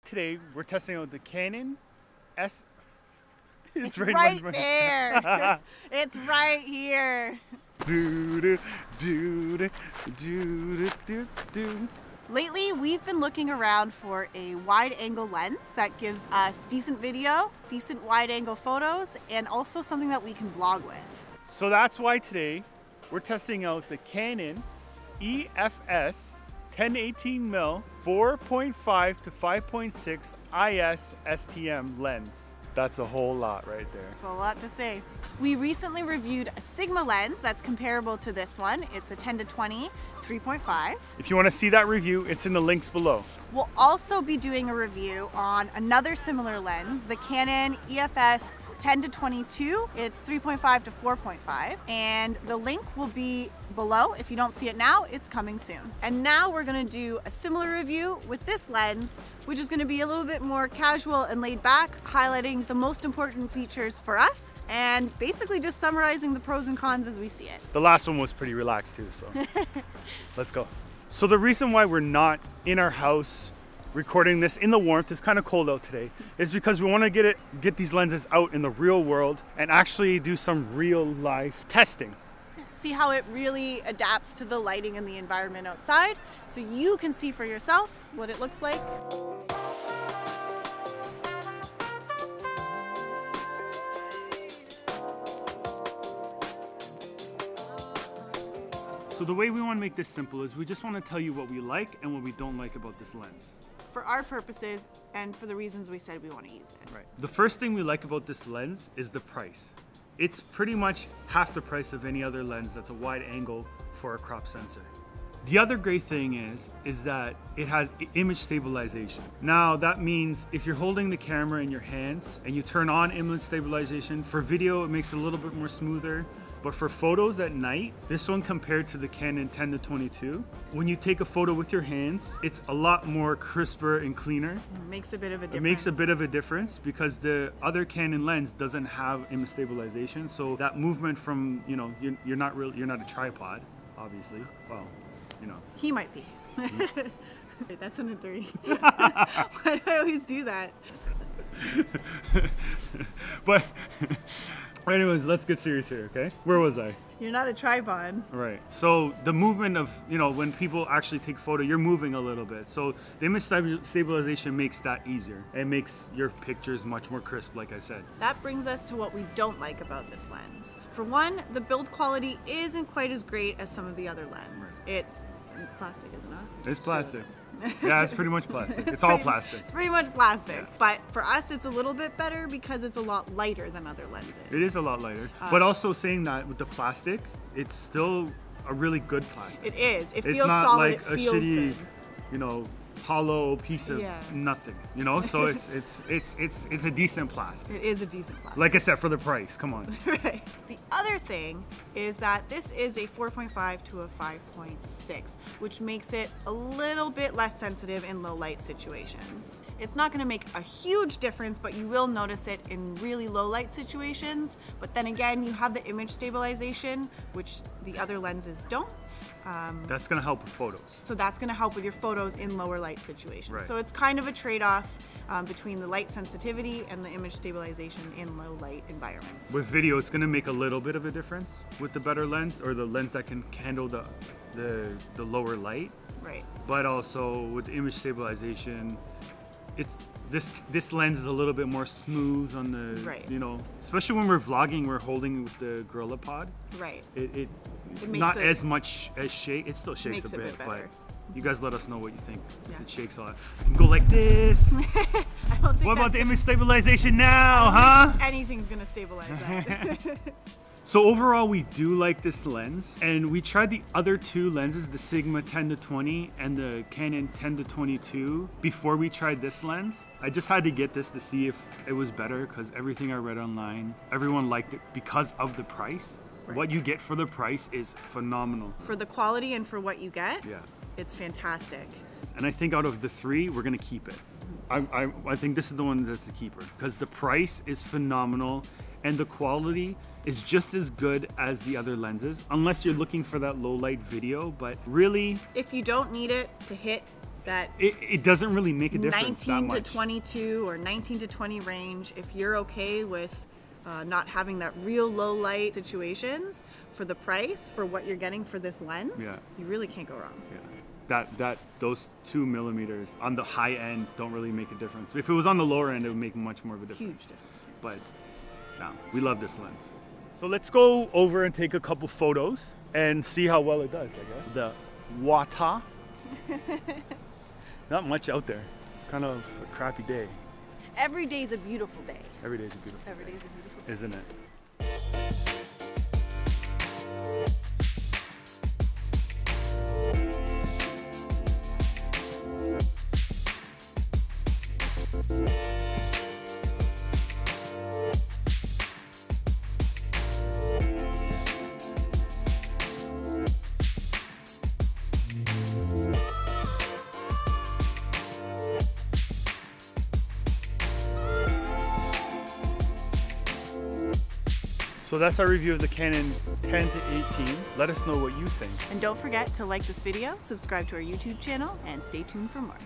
Today we're testing out the Canon S. It's right there. It's right here. Lately, we've been looking around for a wide-angle lens that gives us decent video, decent wide-angle photos, and also something that we can vlog with. So that's why today we're testing out the Canon EF-S 10-18mm 4.5 to 5.6 IS STM lens. That's a whole lot right there. That's a lot to say. We recently reviewed a Sigma lens that's comparable to this one. It's a 10-20 3.5. If you want to see that review, it's in the links below. We'll also be doing a review on another similar lens, the Canon EF-S 10-22. It's 3.5 to 4.5, and the link will be below. If you don't see it now, it's coming soon. And now we're going to do a similar review with this lens, which is going to be a little bit more casual and laid back, highlighting the most important features for us and basically just summarizing the pros and cons as we see it. The last one was pretty relaxed too, so let's go. So the reason why we're not in our house recording this in the warmth, it's kind of cold out today, is because we want to get these lenses out in the real world and actually do some real life testing. See how it really adapts to the lighting and the environment outside, so you can see for yourself what it looks like. So the way we want to make this simple is we just want to tell you what we like and what we don't like about this lens. For our purposes and for the reasons we said we want to use it. Right. The first thing we like about this lens is the price. It's pretty much half the price of any other lens that's a wide angle for a crop sensor. The other great thing is that it has image stabilization. Now that means if you're holding the camera in your hands and you turn on image stabilization, for video it makes it a little bit more smoother. But for photos at night, this one compared to the Canon 10-22, when you take a photo with your hands, it's a lot more crisper and cleaner. It makes a bit of a difference. It makes a bit of a difference because the other Canon lens doesn't have image stabilization. So that movement from, you know, you're not a tripod, obviously. Well, you know. He might be. That's an dirty. Why do I always do that? But anyways, let's get serious here, okay? Where was I? You're not a tripod. Right. So the movement of, you know, when people actually take photo, you're moving a little bit. So the image stabilization makes that easier. It makes your pictures much more crisp, like I said. That brings us to what we don't like about this lens. For one, the build quality isn't quite as great as some of the other lenses. Right. It's plastic, isn't it? It's plastic. Yeah, it's pretty much plastic. It's all plastic. It's pretty much plastic. Yeah. But for us, it's a little bit better because it's a lot lighter than other lenses. It is a lot lighter. But also saying that with the plastic, it's still a really good plastic. It is. It feels it's not solid. Like it feels a shitty, good. You know, hollow piece of nothing. You know, so it's a decent plastic. It is a decent plastic. Like I said, for the price. Come on. Right. The other thing is that this is a 4.5 to a 5.6, which makes it a little bit less sensitive in low light situations. It's not going to make a huge difference, but you will notice it in really low light situations. But then again, you have the image stabilization, which the other lenses don't. That's going to help with photos. So that's going to help with your photos in lower light situations. Right. So it's kind of a trade-off between the light sensitivity and the image stabilization in low light environments. With video, it's going to make a little bit of a difference with the better lens, or the lens that can handle the lower light. Right. But also with the image stabilization, it's this lens is a little bit more smooth on the, you know, especially when we're vlogging, we're holding with the Gorilla Pod. Right. It not as much as shake. It still shakes a bit, but you guys let us know what you think. If it shakes a lot, you can go like this. I don't think what about the image stabilization now, huh? Anything's gonna stabilize that. So overall, we do like this lens, and we tried the other two lenses, the Sigma 10-20 and the Canon 10-22, before we tried this lens. I just had to get this to see if it was better, because everything I read online, everyone liked it because of the price. Right. What you get for the price is phenomenal. For the quality and for what you get, yeah, it's fantastic. And I think out of the three, we're gonna keep it. I think this is the one that's the keeper, because the price is phenomenal and the quality is just as good as the other lenses, unless you're looking for that low light video. But really, if you don't need it to hit that it doesn't really make a difference 19 that to much. 22 or 19 to 20 range, if you're okay with not having that real low light situations for the price for what you're getting for this lens, Yeah. you really can't go wrong. Yeah. Those 2mm on the high end don't really make a difference. If it was on the lower end, it would make much more of a difference. Huge difference. But no, we love this lens. So let's go over and take a couple photos and see how well it does, I guess. The Wata. Not much out there. It's kind of a crappy day. Every day's a beautiful day. Every day's a beautiful Every day's a beautiful day. Isn't it? So that's our review of the Canon 10-18. Let us know what you think. And don't forget to like this video, subscribe to our YouTube channel, and stay tuned for more.